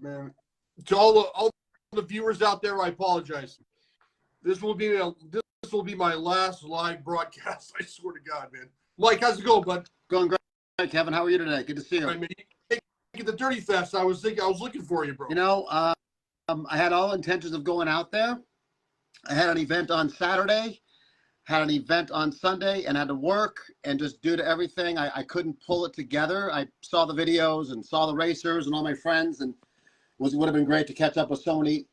man. To all the viewers out there, I apologize. This will be my last live broadcast. I swear to God, man. Mike, how's it going, bud? Going great, Kevin. How are you today? Good to see you. I mean, the Dirty Fest. I was looking for you, bro. You know, I had all intentions of going out there. I had an event on Saturday, had an event on Sunday, and had to work. And just due to everything, I couldn't pull it together. I saw the videos and saw the racers and all my friends, and it would have been great to catch up with so many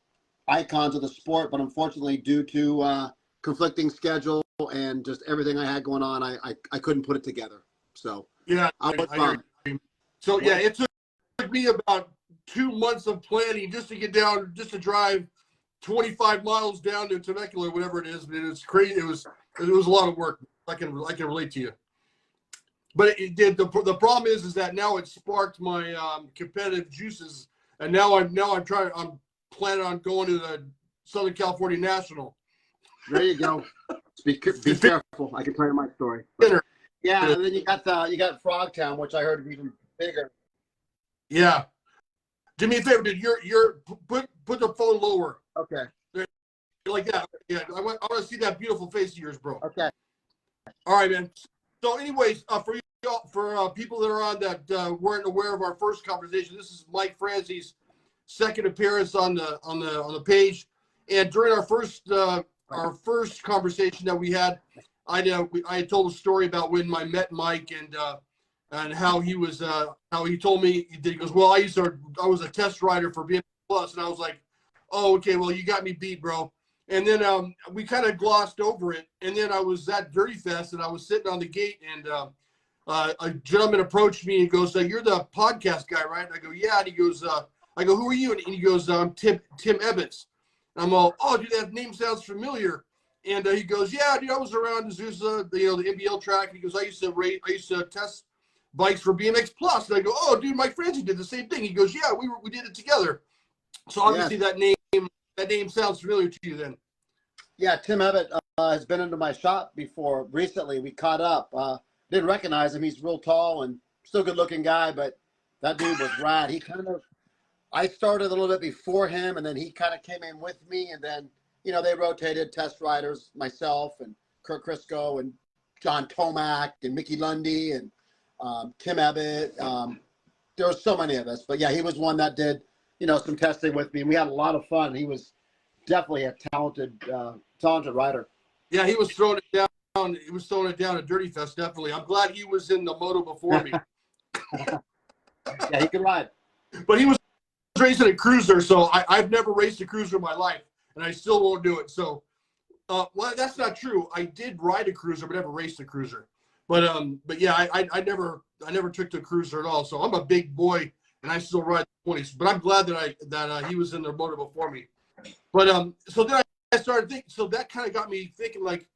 icons of the sport. But unfortunately, due to conflicting schedule and just everything I had going on, I couldn't put it together. So yeah, I was bummed. So yeah, it took me about 2 months of planning just to get down, just to drive 25 miles down to Temecula, whatever it is. But it's crazy. It was a lot of work. I can relate to you. But it did. The problem is that now it sparked my competitive juices, and now I'm planning on going to the Southern California National. There you go. Be careful. I can tell you my story. But, yeah, and then you got Frogtown, which I heard is even bigger. Yeah. Do me a favor, dude. You're put the phone lower. Okay. Like that. Yeah. I want to see that beautiful face of yours, bro. Okay. All right, man. So, anyways, for people that are on that weren't aware of our first conversation, this is Mike Franze's second appearance on the page, and during our first conversation that we had, I had told a story about when I met Mike and how he was how he told me he goes, well, I was a test rider for BMX Plus, and I was like, oh, okay, well, you got me beat, bro. And then we kind of glossed over it, and then I was at Dirty Fest, and I was sitting on the gate, and a gentleman approached me and goes, you're the podcast guy, right? And I go, yeah. And he goes, I go, who are you? And he goes, Tim Ebbets. And I'm all, oh, dude, that name sounds familiar. And he goes, yeah, dude, I was around Azusa, the NBL track. And he goes, I used to test bikes for BMX Plus. And I go, oh, dude, Mike Franze did the same thing. He goes, yeah, we did it together. So obviously that name sounds familiar to you then. Yeah, Tim Ebbett has been into my shop before. Recently, we caught up. Didn't recognize him. He's real tall and still good looking guy, but that dude was rad. I started a little bit before him, and then he kind of came in with me, and then, they rotated test riders, myself and Kurt Crisco and John Tomac and Mickey Lundy and Tim Ebbett. There were so many of us, but yeah, he was one that did, some testing with me, and we had a lot of fun. He was definitely a talented rider. Yeah, he was throwing it down. He was throwing it down at Dirty Fest, definitely. I'm glad he was in the moto before me. Yeah, he could ride. But he was racing a cruiser, so I've never raced a cruiser in my life, and I still won't do it. So, well, that's not true. I did ride a cruiser, but never raced a cruiser. But yeah, I never took the cruiser at all. So I'm a big boy, and I still ride the 20s. But I'm glad that he was in the motor before me. But so then I started thinking. So that kind of got me thinking, like,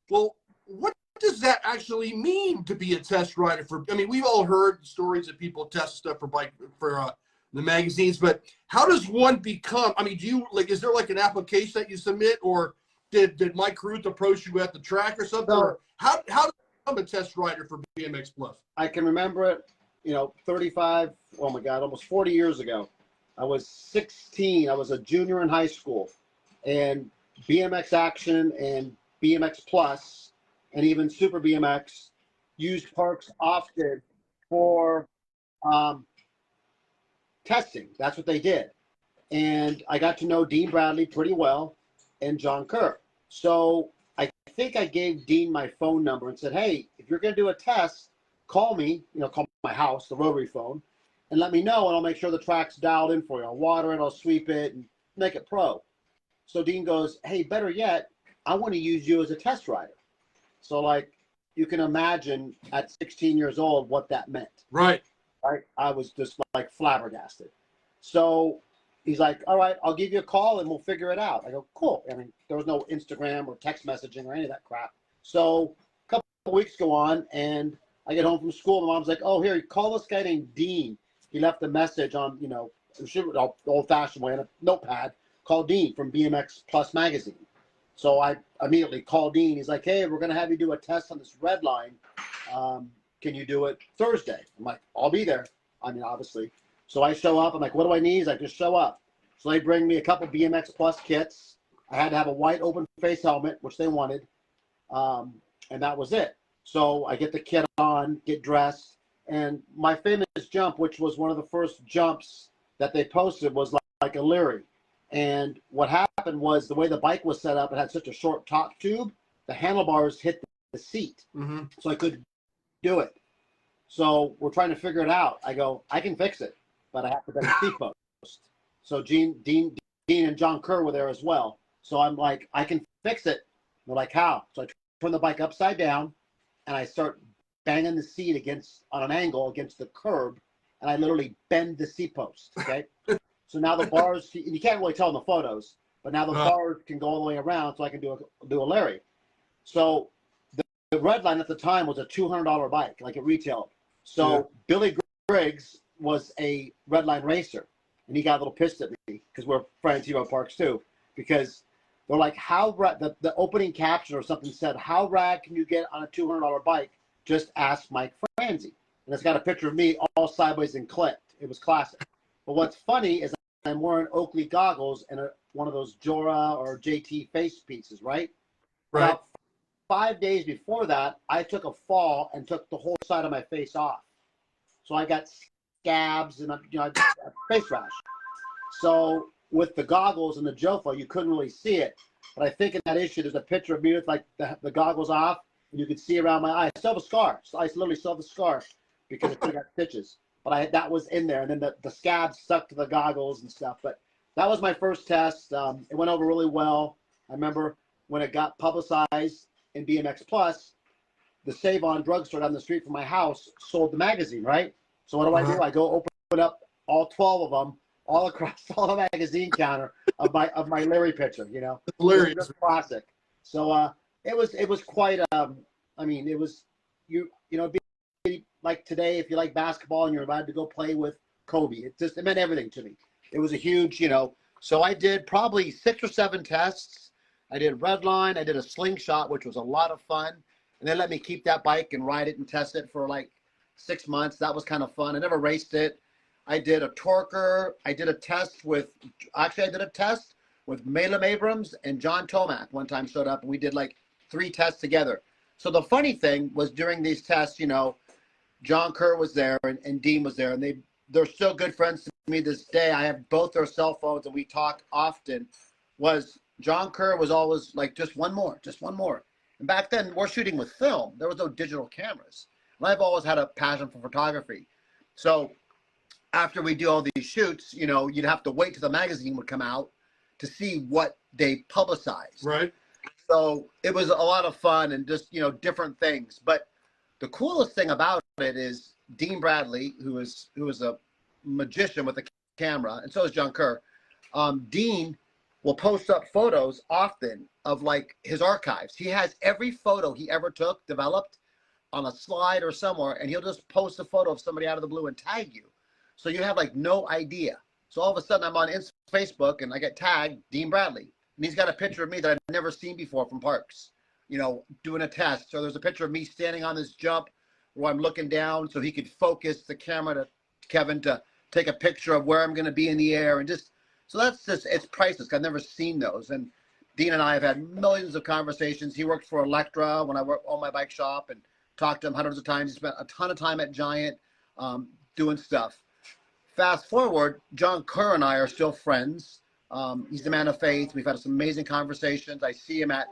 well, what does that actually mean to be a test rider for? I mean, we've all heard stories that people test stuff for the magazines, but how does one become? I mean, is there like an application that you submit, or did Mike Ruth approach you at the track or something? No. Or how do you become a test rider for BMX Plus? I can remember it, 35, oh my God, almost 40 years ago. I was 16. I was a junior in high school, and BMX Action and BMX Plus and even Super BMX used parks often for testing. That's what they did. And I got to know Dean Bradley pretty well and John Kerr. So I think I gave Dean my phone number and said, hey, if you're going to do a test, call me, call my house, the rotary phone, and let me know, and I'll make sure the track's dialed in for you. I'll water it, I'll sweep it, and make it pro. So Dean goes, hey, better yet, I want to use you as a test rider. So, like, you can imagine at 16 years old what that meant. Right. I was just, like, flabbergasted. So he's like, all right, I'll give you a call, and we'll figure it out. I go, cool. I mean, there was no Instagram or text messaging or any of that crap. So a couple of weeks go on, and I get home from school. My mom's like, oh, here, call this guy named Dean. He left a message on, old-fashioned way on a notepad. Call Dean from BMX Plus magazine. So I immediately called Dean. He's like, hey, we're going to have you do a test on this red line. Can you do it Thursday? I'm like, I'll be there. I mean, obviously. So I show up. I'm like, what do I need? He's like, just show up. So they bring me a couple BMX Plus kits. I had to have a white open face helmet, which they wanted. And that was it. So I get the kit on, get dressed. And my famous jump, which was one of the first jumps that they posted, was like a Leary. And what happened was the way the bike was set up, it had such a short top tube, the handlebars hit the seat. Mm-hmm. So I couldn't do it. So we're trying to figure it out. I go, I can fix it, but I have to bend the seat post. So Dean and John Kerr were there as well. So I'm like, I can fix it. They're like, how? So I turn the bike upside down, and I start banging the seat on an angle against the curb, and I literally bend the seat post, okay? So now the bars, you can't really tell in the photos, but now the bars can go all the way around, so I can do a Larry. So the red line at the time was a $200 bike, like it retailed. So Billy Griggs was a red line racer, and he got a little pissed at me because we're friends here at Parks too, because they're like, how the opening caption or something said, how rad can you get on a $200 bike? Just ask Mike Franze. And it's got a picture of me all sideways and clipped. It was classic. But what's funny is I'm wearing Oakley goggles and one of those Jora or JT face pieces, right? Right. About 5 days before that, I took a fall and took the whole side of my face off. So I got scabs and I got a face rash. So with the goggles and the Jofa, you couldn't really see it. But I think in that issue, there's a picture of me with like the goggles off, and you could see around my eye. I still have a scar. So I literally still have the scar because it got stitches. But that was in there, and then the scabs stuck to the goggles and stuff. But that was my first test. It went over really well. I remember when it got publicized in BMX Plus, the Save On drugstore down the street from my house sold the magazine, right? So what do I do? I go open up all 12 of them, all across all the magazine counter of my Larry picture, Larry. It was just classic. So it was quite I mean, it was it'd be like today if you like basketball and you're allowed to go play with Kobe. It meant everything to me. It was a huge, so I did probably 6 or 7 tests. I did Redline, I did a Slingshot, which was a lot of fun. And they let me keep that bike and ride it and test it for like 6 months. That was kind of fun. I never raced it. I did a Torker. I did a test with Malem Abrams and John Tomac one time showed up, and we did like 3 tests together. So the funny thing was during these tests, John Kerr was there and Dean was there, and they're still good friends to me this day. I have both their cell phones, and we talk often. John Kerr was always like, just one more. And back then, we're shooting with film. There was no digital cameras. And I've always had a passion for photography. So after we do all these shoots, you'd have to wait till the magazine would come out to see what they publicized. Right. So it was a lot of fun and just, different things. But the coolest thing about it is Dean Bradley, who is a magician with a camera, and so is John Kerr. Dean will post up photos often of like his archives. He has every photo he ever took developed on a slide or somewhere, and he'll just post a photo of somebody out of the blue and tag you. So you have like no idea. So all of a sudden I'm on Facebook and I get tagged Dean Bradley. And he's got a picture of me that I've never seen before from Parks, doing a test. So there's a picture of me standing on this jump where I'm looking down so he could focus the camera to Kevin to take a picture of where I'm going to be in the air. And so it's priceless. I've never seen those. And Dean and I have had millions of conversations. He worked for Electra when I owned my bike shop and talked to him hundreds of times. He spent a ton of time at Giant doing stuff. Fast forward, John Kerr and I are still friends. He's the man of faith. We've had some amazing conversations. I see him at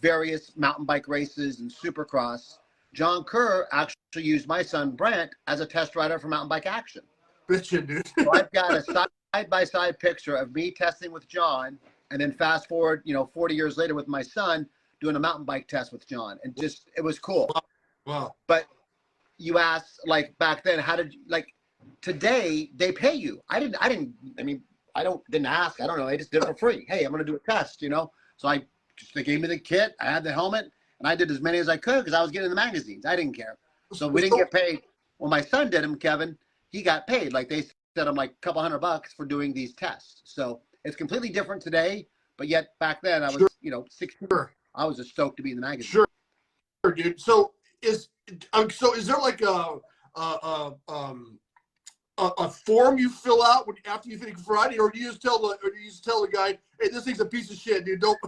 various mountain bike races and Supercross. John Kerr actually used my son Brent as a test rider for mountain bike action. Bitchin', dude. So I've got a side-by-side picture of me testing with John, and then fast forward, 40 years later with my son doing a mountain bike test with John. And it was cool. Wow. But you asked, like, back then, how did you, like, today they pay you. I didn't ask. I don't know. They just did it for free. Hey, I'm going to do a test, So they gave me the kit. I had the helmet, and I did as many as I could because I was getting the magazines. I didn't care. So we didn't get paid. When my son did them, Kevin, he got paid. Like they set him like a couple $100 for doing these tests. So it's completely different today. But yet back then I was, 16. Sure. I was just stoked to be in the magazine. Sure, dude. So is there like a a form you fill out after you finish Friday, or do you just tell the guy, hey, this thing's a piece of shit, dude? Don't.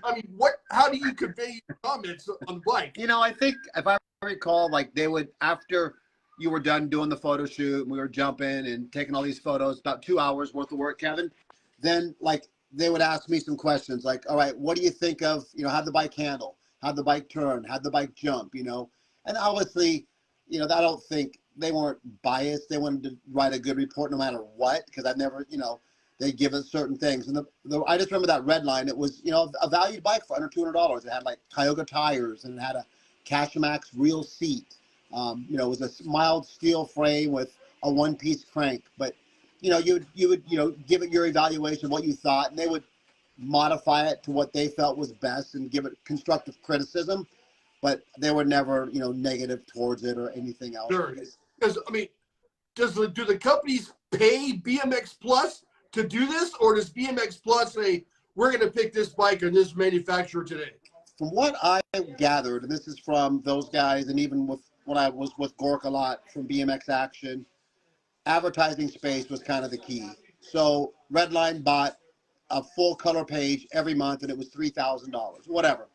I mean, how do you convey your comments on the bike? I think if I recall, like they would, after you were done doing the photo shoot and we were jumping and taking all these photos, about 2 hours worth of work, Kevin, then like they would ask me some questions like, all right, what do you think of, how'd the bike handle? How'd the bike turn? How'd the bike jump? And obviously, I don't think they weren't biased. They wanted to write a good report no matter what, because I've never, they give us certain things. And I just remember that red line. It was, a valued bike for under $200. It had like Tioga tires and it had a Cashmax real seat. It was a mild steel frame with a one-piece crank. But, you would give it your evaluation of what you thought, and they would modify it to what they felt was best and give it constructive criticism. But they were never, negative towards it or anything else. Sure. Because, I mean, do the companies pay BMX Plus to do this, or does BMX Plus say, we're going to pick this bike on this manufacturer today? From what I gathered, and this is from those guys, and even with when I was with Gork a lot from BMX Action, advertising space was kind of the key. So Redline bought a full color page every month, and it was $3,000, whatever.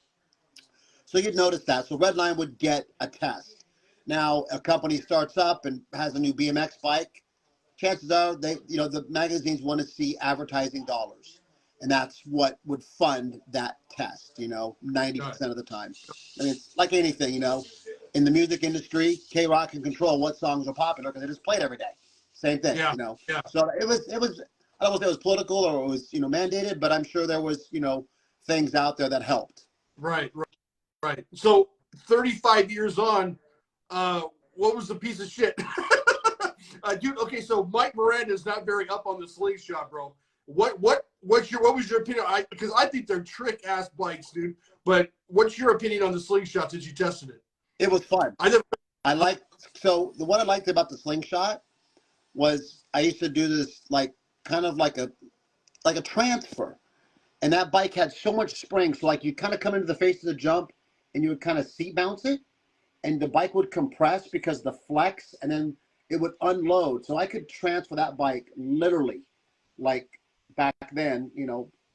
So you'd notice that. So Redline would get a test. Now, a company starts up and has a new BMX bike. Chances are the magazines want to see advertising dollars. And that's what would fund that test, 90% of the time. And it's like anything, in the music industry, K-Rock can control what songs are popular because they just play it every day. Same thing, Yeah. So it was, I don't know if it was political or it was, mandated, but I'm sure there was, things out there that helped. Right. So 35 years on, what was the piece of shit? Dude, okay, so Mike Miranda is not very up on the Slingshot, bro. What was your opinion? Because I think they're trick ass bikes, dude. But what's your opinion on the Slingshot since you tested it? It was fun. What I liked about the Slingshot was I used to do this kind of like a transfer. And that bike had so much spring, so you kind of come into the face of the jump and you would kind of seat bounce it, and the bike would compress because of the flex, and then it would unload. So I could transfer that bike literally, back then,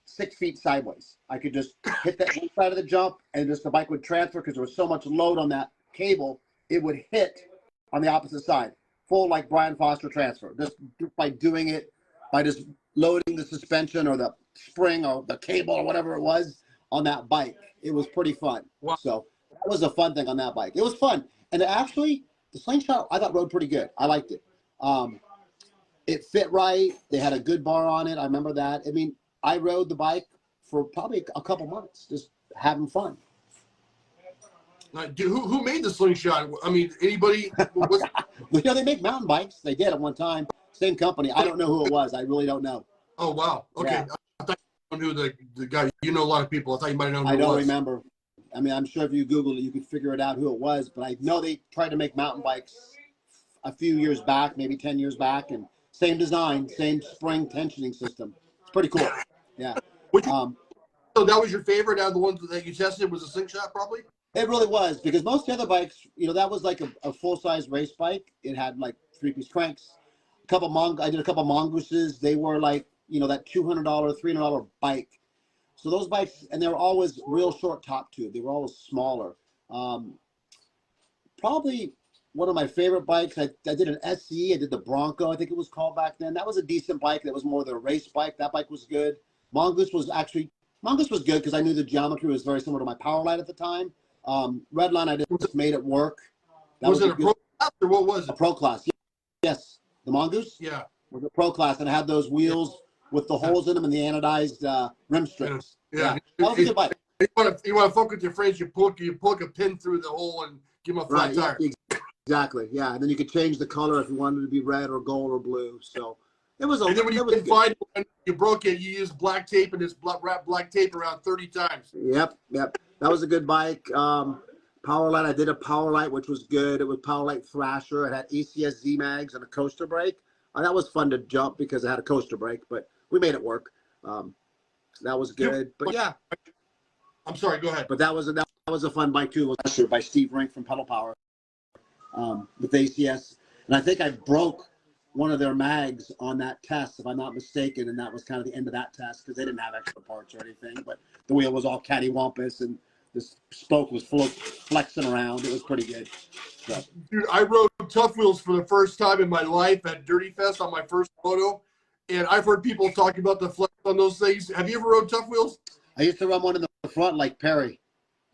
6 feet sideways. I could just hit that one side of the jump, and just the bike would transfer because there was so much load on that cable, it would hit on the opposite side. Full Brian Foster transfer, just by doing it, by just loading the suspension or the spring or the cable or whatever it was on that bike. It was pretty fun. Wow. So that was a fun thing on that bike. It was fun. And actually, the Slingshot, I thought rode pretty good. I liked it. It fit right. They had a good bar on it. I remember that. I mean, I rode the bike for probably a couple months, just having fun. Dude, who made the Slingshot? I mean, anybody? They make mountain bikes. They did at one time. Same company. I don't know who it was. I really don't know. Oh, wow. Okay. Yeah. I thought you knew the guy. You know a lot of people. I thought you might have known who I don't it was. remember. I mean, I'm sure if you Googled it, you could figure it out who it was. But I know they tried to make mountain bikes a few years back, maybe 10 years back, and same design, same spring tensioning system. It's pretty cool. Yeah. So that was your favorite out of the ones that you tested was a Slingshot, probably? It really was, because most of the other bikes, that was like a full-size race bike. It had 3-piece cranks. I did a couple mongooses. They were that $200, $300 bike. So those bikes, and they were always real short top tube. They were always smaller. Probably one of my favorite bikes. I did an SE. I did the Bronco, I think it was called back then. That was a decent bike. That was more the race bike. That bike was good. Mongoose was good because I knew the geometry was very similar to my Powerlight at the time. Redline, I just made it work. Was it a Pro Class or what was it? A Pro Class, yes. The Mongoose? Yeah. Was a Pro Class, and it had those wheels with the holes in them and the anodized rim strips. Yeah. That was a good bike. You want to fuck with your friends, you plug a pin through the hole and give them a flat tire. Exactly, yeah. And then you could change the color if you wanted it to be red or gold or blue. So it was and then when you couldn't find one, you broke it, you used black tape and just wrap black tape around 30 times. Yep. That was a good bike. Powerlight, I did a Powerlight, which was good. It was Powerlight Thrasher. It had ECS Z-Mags and a coaster brake. That was fun to jump because it had a coaster brake, but we made it work. That was good. But yeah. I'm sorry, go ahead. But that was a fun bike too. It was by Steve Rink from Pedal Power with ACS. And I think I broke one of their mags on that test, if I'm not mistaken, and that was kind of the end of that test because they didn't have extra parts or anything. But the wheel was all cattywampus, and this spoke was full of flexing around. It was pretty good. So. Dude, I rode Tough Wheels for the first time in my life at Dirty Fest on my first moto, and I've heard people talking about the flex on those things. Have you ever rode Tough Wheels? I used to run one in the front like Perry.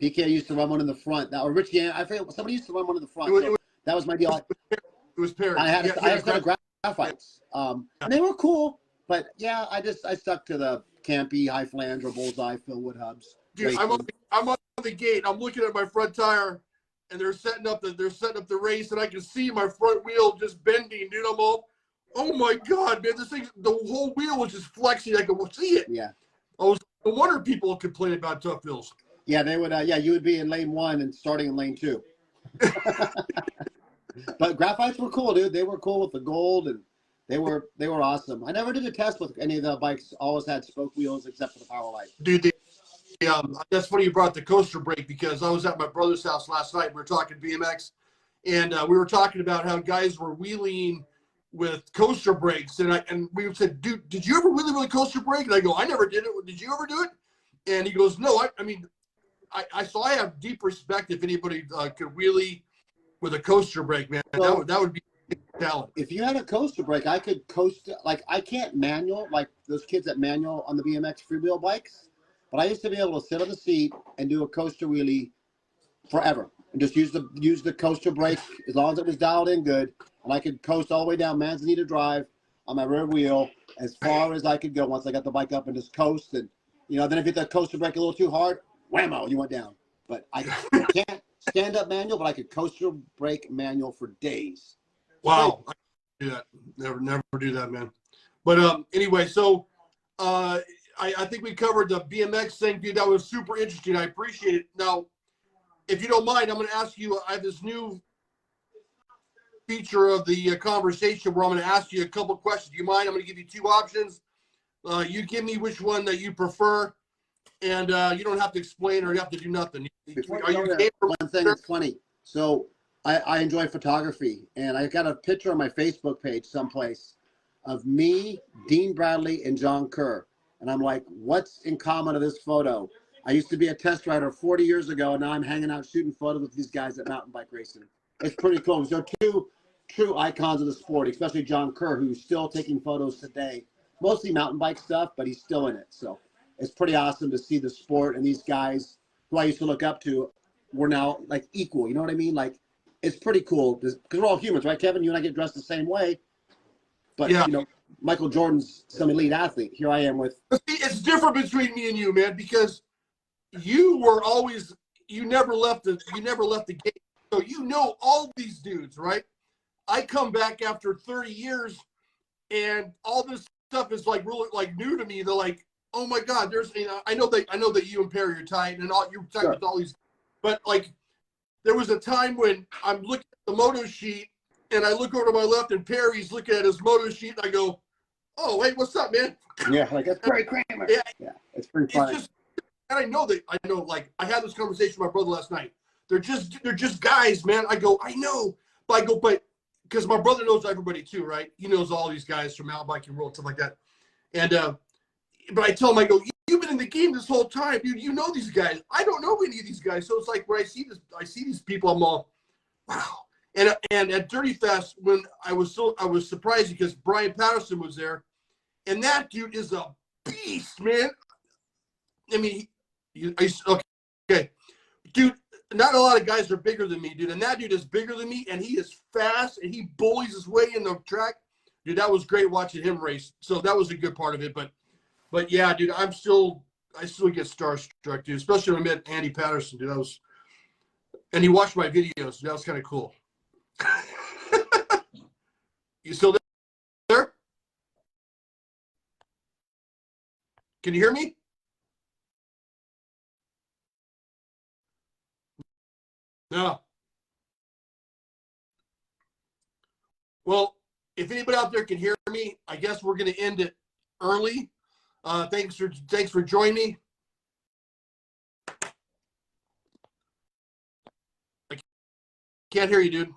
PK used to run one in the front. Or Richie, I forget, somebody used to run one in the front. That was my deal. It was Perry. I had a set of graphites, and they were cool. But yeah, I stuck to the campy high flange or bullseye Phil Wood hubs. Dude, I'm on the gate. I'm looking at my front tire, and they're setting up the race, and I can see my front wheel just bending. Dude, I'm all, oh my god, man! This thing, the whole wheel was just flexing. I could see it. Yeah. No wonder people complain about Tough Wheels. Yeah, they would. Yeah, you would be in lane 1 and starting in lane 2. But graphites were cool, dude. They were cool with the gold, and they were awesome. I never did a test with any of the bikes. Always had spoke wheels except for the Power Light. Dude, that's funny you brought the coaster brake because I was at my brother's house last night. We were talking BMX, and we were talking about how guys were wheeling with coaster brakes, and we said, dude, did you ever wheelie with a coaster brake? And I go, I never did it. Did you ever do it? And he goes, no. I mean, I have deep respect if anybody could wheelie with a coaster brake, man. So, that would be talent. If you had a coaster brake, I could coast. Like, I can't manual like those kids that manual on the BMX freewheel bikes, but I used to be able to sit on the seat and do a coaster wheelie forever and just use the coaster brake as long as it was dialed in good, and I could coast all the way down Manzanita Drive on my rear wheel as far as I could go once I got the bike up and just coast. And then if you hit that coaster brake a little too hard, whammo, you went down. But I can't stand up manual, but I could coaster brake manual for days. Wow, I do that. Never do that, man. But anyway, so I think we covered the BMX thing, dude. That was super interesting. I appreciate it. Now, if you don't mind, I'm going to ask you. I have this new feature of the conversation where I'm going to ask you a couple questions. Do you mind? I'm going to give you 2 options. You give me which one that you prefer. And you don't have to explain or you have to do nothing. One thing that's funny. So I enjoy photography, and I got a picture on my Facebook page someplace of me, Dean Bradley, and John Kerr. And I'm like, what's in common to this photo? I used to be a test rider 40 years ago, and now I'm hanging out shooting photos with these guys at mountain bike racing. It's pretty cool. They're 2 true icons of the sport, especially John Kerr, who's still taking photos today. Mostly mountain bike stuff, but he's still in it. So it's pretty awesome to see the sport and these guys who I used to look up to were now like equal. You know what I mean? Like, it's pretty cool because we're all humans, right, Kevin? You and I get dressed the same way. But, Michael Jordan's some elite athlete. Here I am with. It's different between me and you, man, because you never left the gate. So all these dudes, right? I come back after 30 years and all this stuff is like really like new to me. They're like, oh my God, I know that you and Perry are tight and all you're tight with all these, but like there was a time when I'm looking at the moto sheet and I look over to my left and Perry's looking at his moto sheet and I go, oh, hey, what's up, man? Yeah, like that's Perry Kramer. Yeah, it's pretty funny. And I know, like I had this conversation with my brother last night. They're just guys, man. I know, but because my brother knows everybody too, right? He knows all these guys from mountain biking world, stuff like that. And but I tell him, I go, you've been in the game this whole time, dude. You know these guys. I don't know any of these guys. So it's like when I see these people, I'm all, wow. And at Dirty Fest, when I was surprised because Brian Patterson was there, and that dude is a beast, man. I mean, okay, dude. Not a lot of guys are bigger than me, dude. And that dude is bigger than me, and he is fast, and he bullies his way in the track. Dude, that was great watching him race. So that was a good part of it. But yeah, dude, I still get starstruck, dude. Especially when I met Andy Patterson, dude. And he watched my videos. That was kind of cool. You still there? Can you hear me? No. Well, if anybody out there can hear me, I guess we're going to end it early. Thanks for joining me. I can't hear you, dude.